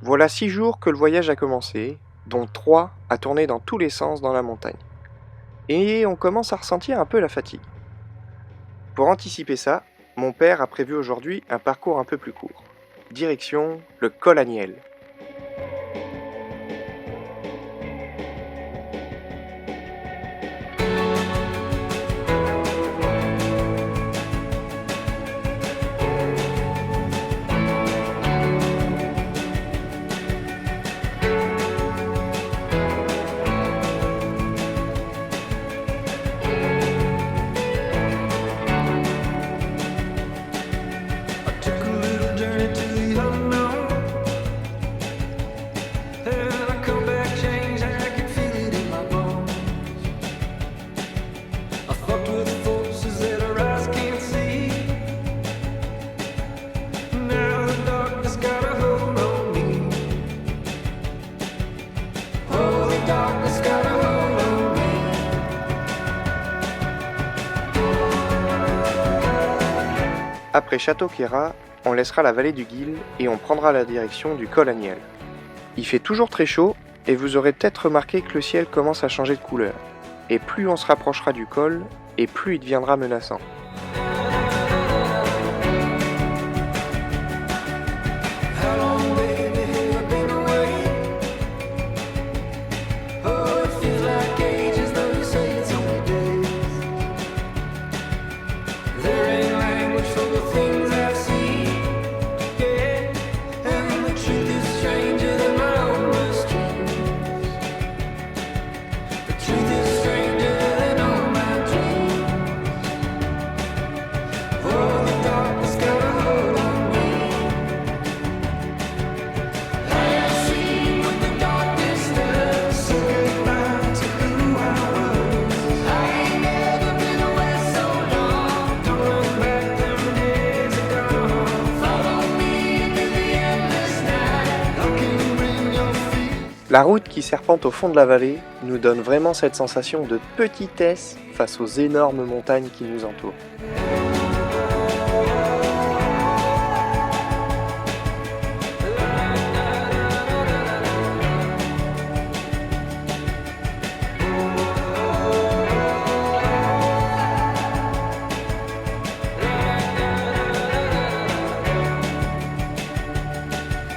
Voilà 6 jours que le voyage a commencé, dont 3 à tourner dans tous les sens dans la montagne. Et on commence à ressentir un peu la fatigue. Pour anticiper ça, mon père a prévu aujourd'hui un parcours un peu plus court. Direction le col Aniel. Took a little journey to the unknown, and I come back changed. I can feel it in my bones. I fucked with forces that our eyes can't see. Now the darkness got a hold on me. Oh, the darkness got a hold on me. Après Château-Queyras, on laissera la vallée du Guil et on prendra la direction du col Aniel. Il fait toujours très chaud et vous aurez peut-être remarqué que le ciel commence à changer de couleur. Et plus on se rapprochera du col, et plus il deviendra menaçant. How long, baby, have I been away? Oh, it feels like ages, though you say it's only days. There ain't language for the things I've seen, yeah. And the truth is stranger than my oldest dreams. The truth is stranger than all my dreams. Oh, the darkness got a hold on me. I've seen what the darkness does. So goodbye to who I was. I ain't never been away so long. Don't look back, them days are gone. Follow me into the endless night. I can bring your feet. La route qui serpente au fond de la vallée nous donne vraiment cette sensation de petitesse face aux énormes montagnes qui nous entourent.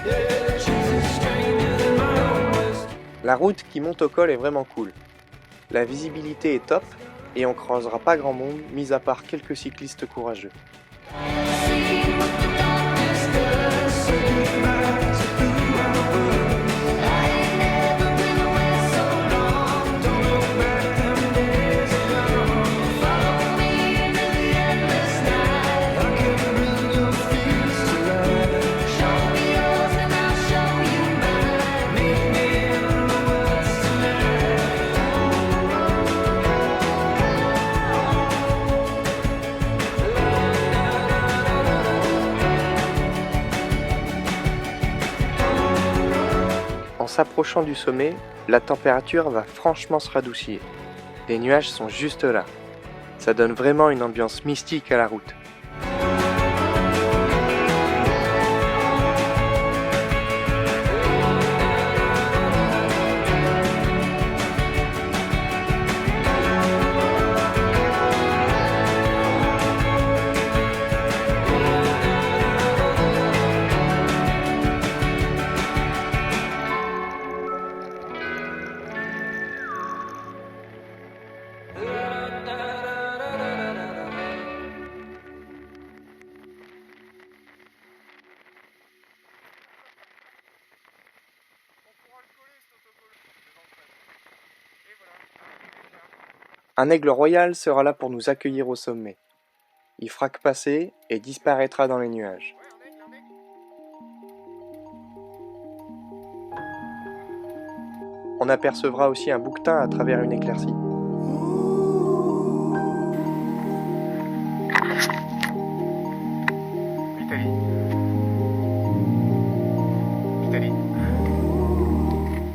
The truth is stranger than my oldest. La route qui monte au col est vraiment cool. La visibilité est top et on croisera pas grand monde, mis à part quelques cyclistes courageux. En s'approchant du sommet, la température va franchement se radoucir. Les nuages sont juste là. Ça donne vraiment une ambiance mystique à la route. Un aigle royal sera là pour nous accueillir au sommet. Il fera que passer et disparaîtra dans les nuages. On apercevra aussi un bouquetin à travers une éclaircie.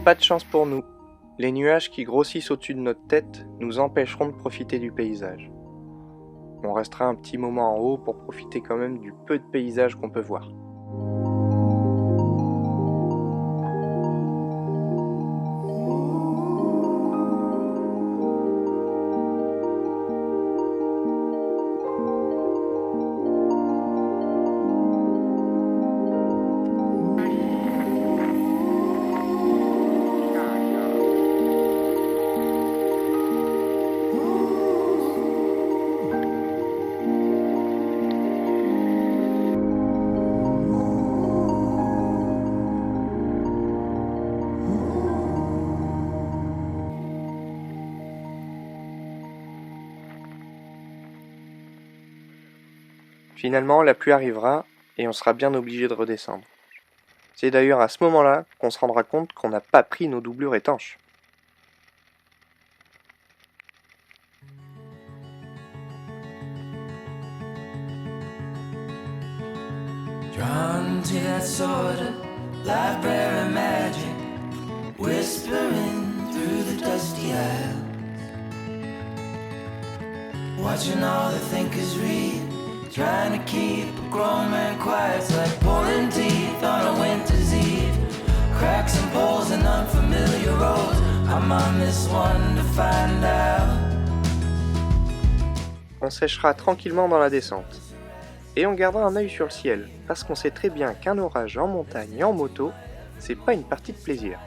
Pas de chance pour nous. Les nuages qui grossissent au-dessus de notre tête nous empêcheront de profiter du paysage. On restera un petit moment en haut pour profiter quand même du peu de paysage qu'on peut voir. Finalement, la pluie arrivera et on sera bien obligé de redescendre. C'est d'ailleurs à ce moment-là qu'on se rendra compte qu'on n'a pas pris nos doublures étanches. Drawn to that sort of library magic, whispering through the dusty aisles, watching all the thinkers read, trying to keep a grown man quiet. It's like pulling teeth on a winter's eve, cracks and poles and unfamiliar roads. I'm on this one to find out. On séchera tranquillement dans la descente. Et on gardera un œil sur le ciel, parce qu'on sait très bien qu'un orage en montagne et en moto, c'est pas une partie de plaisir.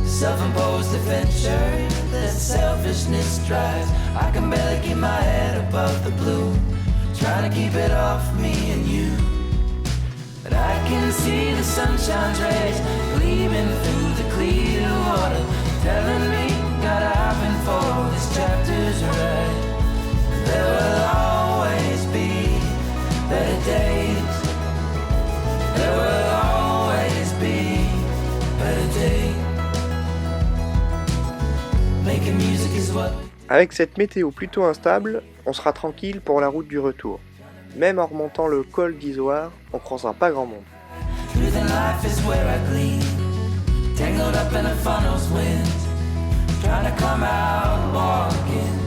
Self-imposed adventure that selfishness drives. I can barely keep my head above the blue, trying to keep it off me and you. But I can see the sunshine's rays gleaming through the clear water, telling me gotta happen for this chapter's right. There will always be better days. There will always be better days. Making music is what we Avec cette météo plutôt instable, on sera tranquille pour la route du retour. Même en remontant le col d'Izoard, on croisera pas grand monde. Truth in life is where I glean, tangled up in a funnel's winds, trying to come out walking.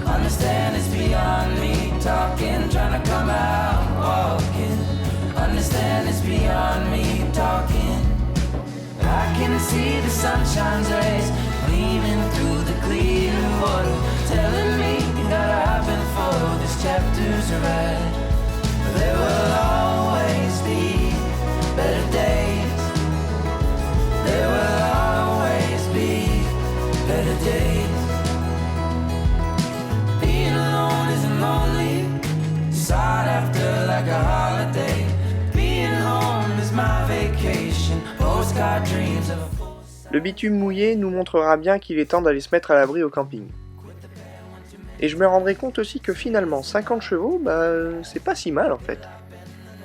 Understand it's beyond me talking, trying to come out walking. Understand it's beyond me talking. I can see the sunshine's rays gleaming through the clear water, telling me you gotta happen for this chapter's right. There will always be better days. There will always be better days. Being alone isn't lonely, sought after like a holiday. Being home is my vacation, postcard dreams of a full. Le bitume mouillé nous montrera bien qu'il est temps d'aller se mettre à l'abri au camping. Et je me rendrai compte aussi que finalement 50 chevaux, c'est pas si mal en fait.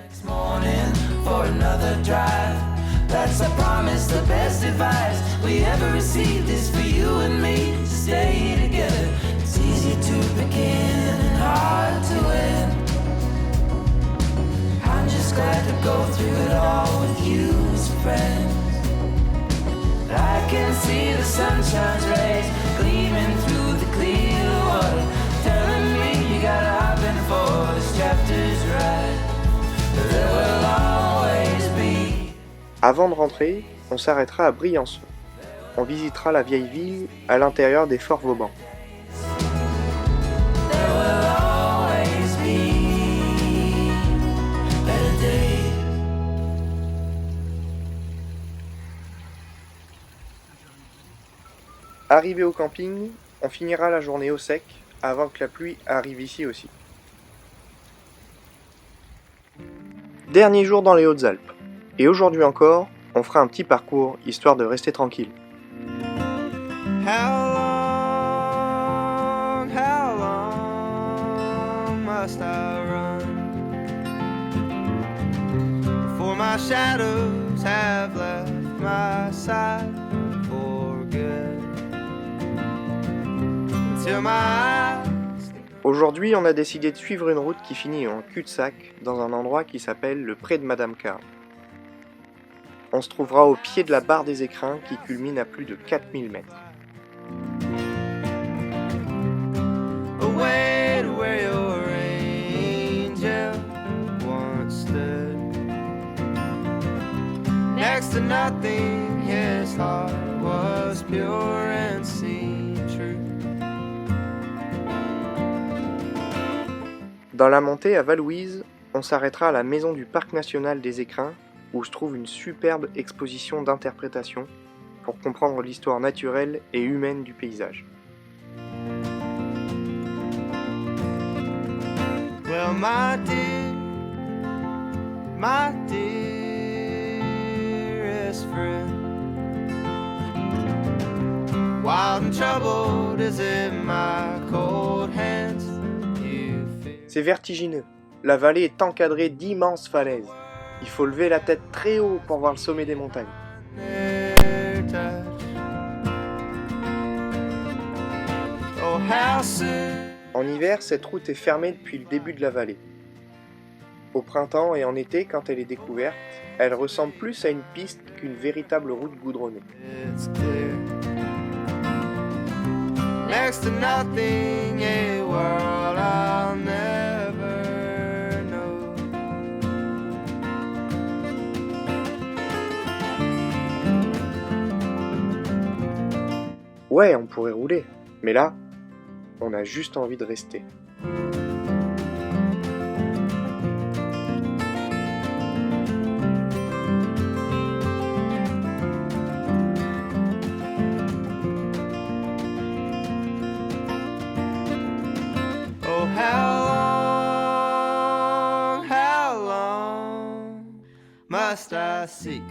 Next morning for another drive. That's I promise the best advice we ever received is for you and me to stay together. It's easy to begin and hard to end. I'm just glad to go through it all with you as friends. I can see the sunshine's rays gleaming through the clear water, telling me you gotta hop in for this chapter's right. There will always be. Avant de rentrer, on s'arrêtera à Briançon. On visitera la vieille ville à l'intérieur des forts Vauban. There will always be better days. Arrivé au camping, on finira la journée au sec avant que la pluie arrive ici aussi. Dernier jour dans les Hautes-Alpes. Et aujourd'hui encore, on fera un petit parcours histoire de rester tranquille. How long must I run before my shadows have left my side for good? Until my eyes. Aujourd'hui, on a décidé de suivre une route qui finit en cul-de-sac dans un endroit qui s'appelle le Pré de Madame Carl. On se trouvera au pied de la barre des écrins qui culmine à plus de 4000 mètres. Away to where your angel once stood. Next to nothing, his heart was pure and seemed true. Dans la montée à Val-Louise, on s'arrêtera à la maison du Parc national des écrins où se trouve une superbe exposition d'interprétation pour comprendre l'histoire naturelle et humaine du paysage. Well, my dearest friend, wild and troubled is in my cold hands. You feel C'est vertigineux. La vallée est encadrée d'immenses falaises. Il faut lever la tête très haut pour voir le sommet des montagnes. their touch. Oh, how soon En hiver, cette route est fermée depuis le début de la vallée. Au printemps et en été, quand elle est découverte, elle ressemble plus à une piste qu'une véritable route goudronnée. it's clear. Next to nothing, a world I'll never know. Ouais, on pourrait rouler, mais là, on a juste envie de rester. Oh, how long must I seek?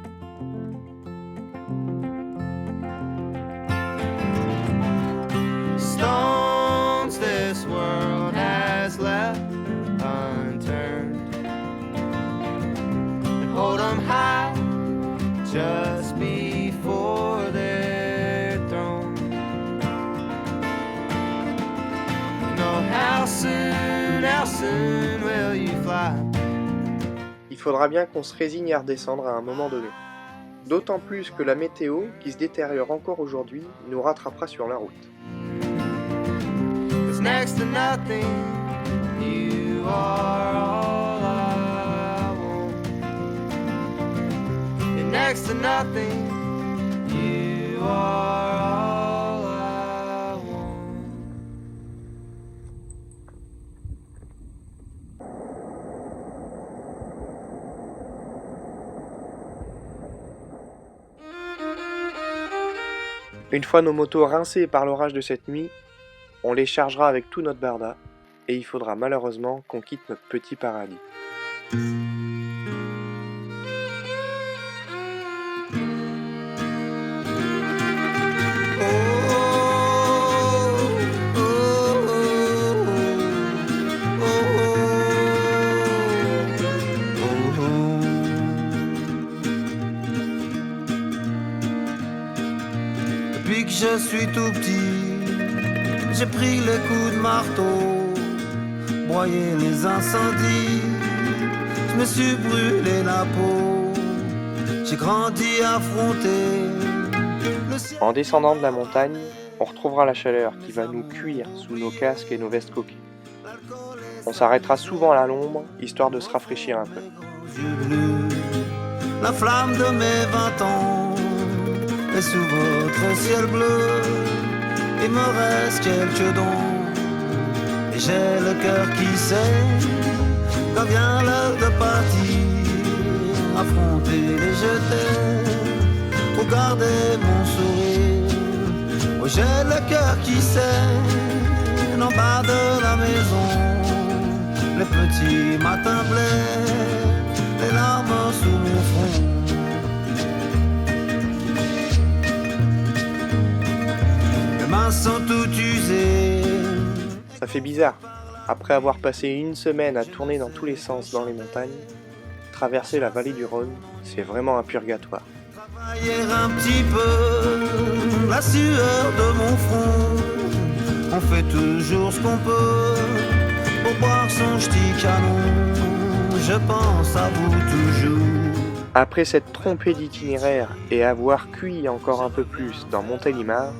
Stones this world has left unturned, and hold 'em high just before they're thrown. How soon will you fly? Il faudra bien qu'on se résigne à redescendre à un moment donné. D'autant plus que la météo, qui se détériore encore aujourd'hui, nous rattrapera sur la route. 'Cause next to nothing, you are all I want. And next to nothing, you are all I want. Une fois nos motos rincées par l'orage de cette nuit, on les chargera avec tout notre barda, et il faudra malheureusement qu'on quitte notre petit paradis. Depuis que je suis tout petit, j'ai pris les coups de marteau, broyé les incendies, je me suis brûlé la peau, j'ai grandi affronté le ciel. En descendant de la montagne, on retrouvera la chaleur qui va nous cuire sous nos casques et nos vestes coquées. On s'arrêtera souvent à l'ombre, histoire de se rafraîchir un peu. Yeux bleus, la flamme de mes 20 ans est sous votre ciel bleu. Il me reste quelques dons et j'ai le cœur qui sait quand vient l'heure de partir, affronter les jeter pour garder mon sourire. Oh, j'ai le cœur qui sait en bas de la maison, les petits matins bleus, les larmes sous mon front. Mes mains sont toutes usées. Ça fait bizarre. Après avoir passé une semaine à tourner dans tous les sens dans les montagnes, traverser la vallée du Rhône, c'est vraiment un purgatoire. Travailler un petit peu la sueur de mon front. On fait toujours ce qu'on peut pour boire son ch'ti canon. Je pense à vous toujours. Après cette trompée d'itinéraire et avoir cuit encore un peu plus dans Montélimar,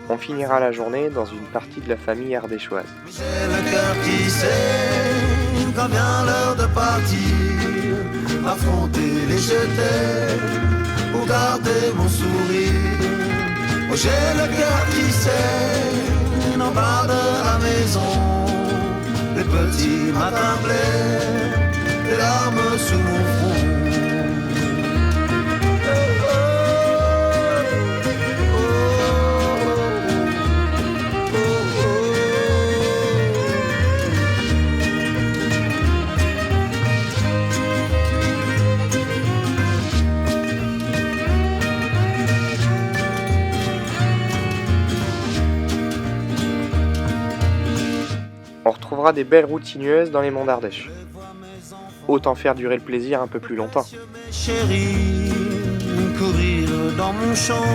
on finira la journée dans une partie de la famille ardéchoise. J'ai le cœur qui sait quand vient l'heure de partir, affronter les jetés pour garder mon sourire. Oh, j'ai le cœur qui sait en bas de la maison, les petits matins bleus, les larmes sous mon front. On retrouvera des belles routes sinueuses dans les monts d'Ardèche. Autant faire durer le plaisir un peu plus longtemps. Mes chéris, courir dans mon champ,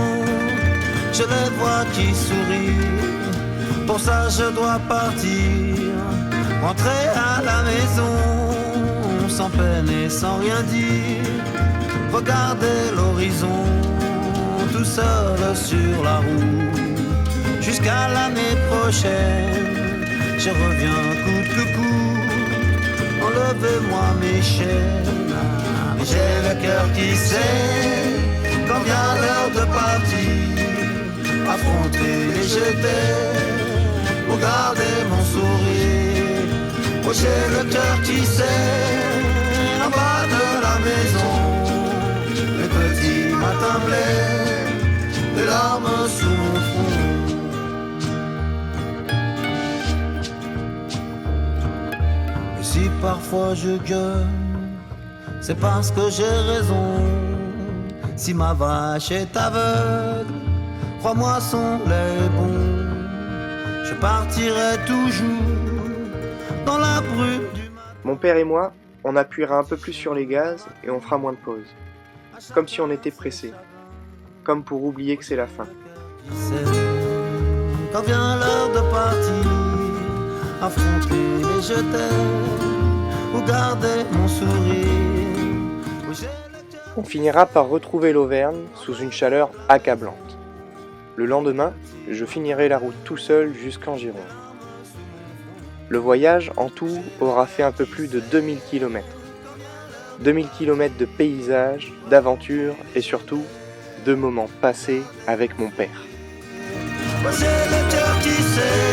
je les vois qui sourient. Pour ça je dois partir, rentrer à la maison, sans peine et sans rien dire. Regarder l'horizon, tout seul sur la route. Jusqu'à l'année prochaine, je reviens coûte que coûte. Enlevez-moi mes chaînes, mais j'ai le cœur qui sait quand vient l'heure de partir, affronter les jetés, pour garder mon sourire. Oh, j'ai le cœur qui sait en bas de la maison, les petits matins bleus, des larmes sous mon front. Et si parfois je gueule, c'est parce que j'ai raison. Si ma vache est aveugle, crois-moi son lait est bon. Je partirai toujours dans la brume du matin. Mon père et moi, on appuiera un peu plus sur les gaz et on fera moins de pauses. Comme si on était pressé. Comme pour oublier que c'est la fin. Quand vient l'heure de partir, affronter les jetés, ou garder mon sourire. Où j'ai le cœur On finira par retrouver l'Auvergne sous une chaleur accablante. Le lendemain, je finirai la route tout seul jusqu'en Gironde. Le voyage, en tout, aura fait un peu plus de 2000 km. 2000 km de paysages, d'aventures et surtout, de moments passés avec mon père. Moi j'ai le cœur qui sait